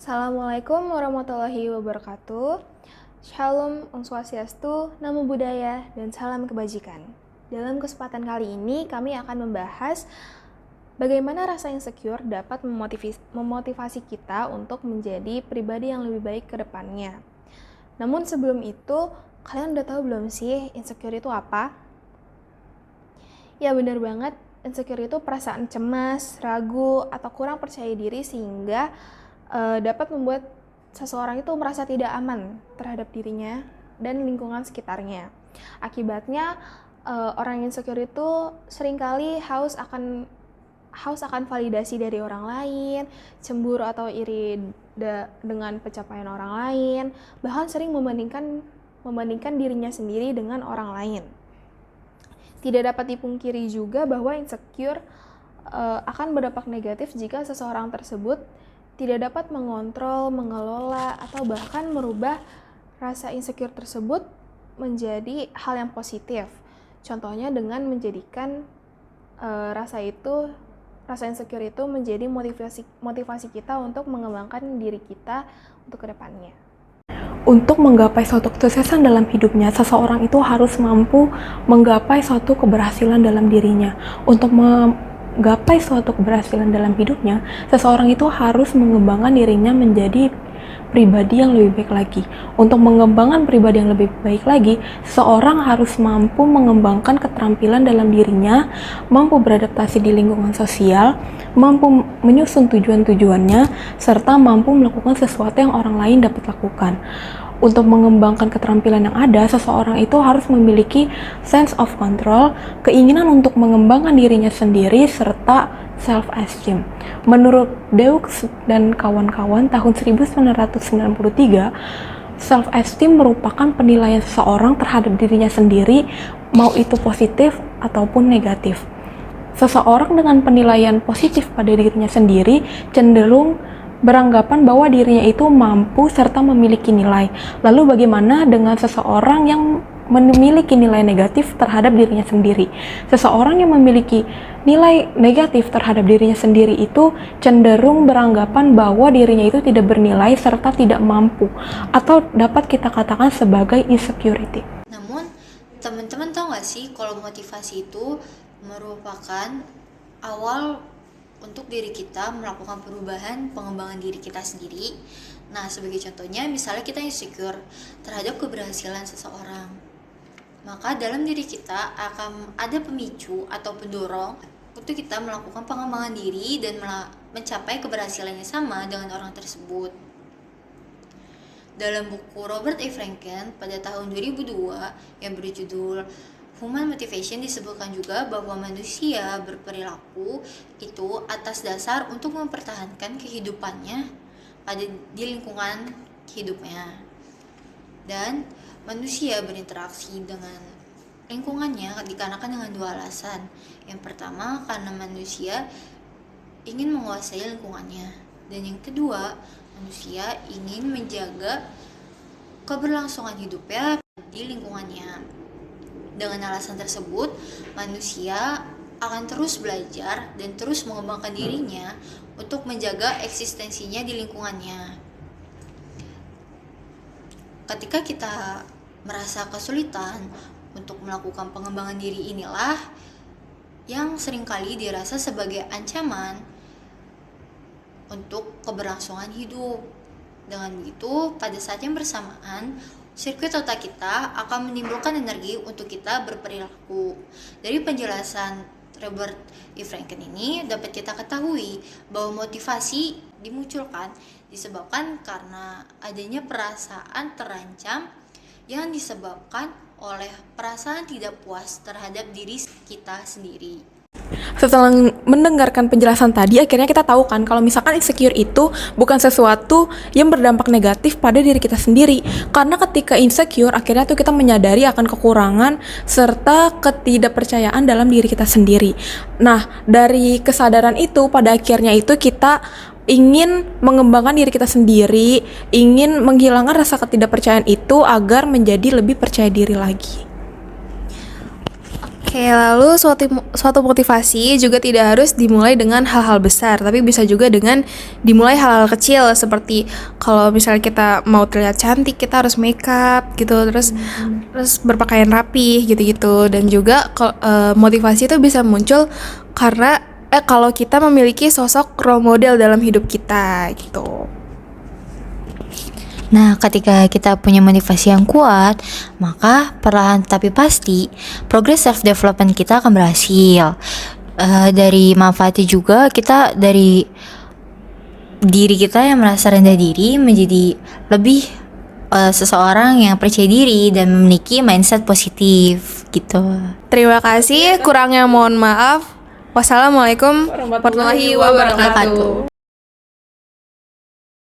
Assalamualaikum warahmatullahi wabarakatuh. Shalom, Om Swastiastu, Namo Buddhaya, dan salam kebajikan. Dalam kesempatan kali ini, kami akan membahas bagaimana rasa insecure dapat memotivasi kita untuk menjadi pribadi yang lebih baik ke depannya. Namun sebelum itu, kalian udah tahu belum sih insecure itu apa? Ya benar banget, insecure itu perasaan cemas, ragu, atau kurang percaya diri sehingga dapat membuat seseorang itu merasa tidak aman terhadap dirinya dan lingkungan sekitarnya. Akibatnya orang insecure itu seringkali haus akan validasi dari orang lain, cemburu atau iri dengan pencapaian orang lain, bahkan sering membandingkan dirinya sendiri dengan orang lain. Tidak dapat dipungkiri juga bahwa insecure akan berdampak negatif jika seseorang tersebut tidak dapat mengontrol, mengelola, atau bahkan merubah rasa insecure tersebut menjadi hal yang positif. Contohnya dengan menjadikan rasa insecure itu menjadi motivasi kita untuk mengembangkan diri kita untuk kedepannya. Untuk menggapai suatu kesuksesan dalam hidupnya, seseorang itu harus mampu menggapai suatu keberhasilan dalam dirinya. Untuk menggapai suatu keberhasilan dalam hidupnya, seseorang itu harus mengembangkan dirinya menjadi pribadi yang lebih baik lagi. Untuk mengembangkan pribadi yang lebih baik lagi, seseorang harus mampu mengembangkan keterampilan dalam dirinya, mampu beradaptasi di lingkungan sosial, mampu menyusun tujuan-tujuannya, serta mampu melakukan sesuatu yang orang lain dapat lakukan. Untuk mengembangkan keterampilan yang ada, seseorang itu harus memiliki sense of control, keinginan untuk mengembangkan dirinya sendiri, serta self-esteem. Menurut Deux dan kawan-kawan tahun 1993, self-esteem merupakan penilaian seseorang terhadap dirinya sendiri, mau itu positif ataupun negatif. Seseorang dengan penilaian positif pada dirinya sendiri cenderung beranggapan bahwa dirinya itu mampu serta memiliki nilai. Lalu bagaimana dengan seseorang yang memiliki nilai negatif terhadap dirinya sendiri? Seseorang yang memiliki nilai negatif terhadap dirinya sendiri itu cenderung beranggapan bahwa dirinya itu tidak bernilai serta tidak mampu, atau dapat kita katakan sebagai insecurity. Namun, teman-teman tahu nggak sih kalau motivasi itu merupakan awal untuk diri kita melakukan perubahan, pengembangan diri kita sendiri. Nah, sebagai contohnya, misalnya kita insecure terhadap keberhasilan seseorang, maka dalam diri kita akan ada pemicu atau pendorong untuk kita melakukan pengembangan diri dan mencapai keberhasilan yang sama dengan orang tersebut. Dalam buku Robert A. Franken pada tahun 2002 yang berjudul Human Motivation disebutkan juga bahwa manusia berperilaku itu atas dasar untuk mempertahankan kehidupannya di lingkungan hidupnya. Dan manusia berinteraksi dengan lingkungannya dikarenakan dengan dua alasan. Yang pertama, karena manusia ingin menguasai lingkungannya. Dan yang kedua, manusia ingin menjaga keberlangsungan hidupnya di lingkungannya. Dengan alasan tersebut, manusia akan terus belajar dan terus mengembangkan dirinya untuk menjaga eksistensinya di lingkungannya. Ketika kita merasa kesulitan untuk melakukan pengembangan diri, inilah yang seringkali dirasa sebagai ancaman untuk keberlangsungan hidup. Dengan begitu, pada saat yang bersamaan, sirkuit otak kita akan menimbulkan energi untuk kita berperilaku. Dari penjelasan Robert E. Franken ini dapat kita ketahui bahwa motivasi dimunculkan disebabkan karena adanya perasaan terancam yang disebabkan oleh perasaan tidak puas terhadap diri kita sendiri. Setelah mendengarkan penjelasan tadi, akhirnya kita tahu kan kalau misalkan insecure itu bukan sesuatu yang berdampak negatif pada diri kita sendiri. Karena ketika insecure, akhirnya tuh kita menyadari akan kekurangan serta ketidakpercayaan dalam diri kita sendiri. Nah, dari kesadaran itu pada akhirnya itu kita ingin mengembangkan diri kita sendiri, ingin menghilangkan rasa ketidakpercayaan itu agar menjadi lebih percaya diri lagi. Oke, lalu suatu motivasi juga tidak harus dimulai dengan hal-hal besar, tapi bisa juga dengan dimulai hal-hal kecil, seperti kalau misalnya kita mau terlihat cantik, kita harus make up gitu, terus berpakaian rapi gitu-gitu. Dan juga motivasi itu bisa muncul karena kalau kita memiliki sosok role model dalam hidup kita gitu. Nah, ketika kita punya motivasi yang kuat, maka perlahan tapi pasti progres self development kita akan berhasil. Dari manfaatnya juga kita dari diri kita yang merasa rendah diri menjadi lebih seseorang yang percaya diri dan memiliki mindset positif gitu. Terima kasih, kurangnya mohon maaf. Wassalamualaikum warahmatullahi wabarakatuh.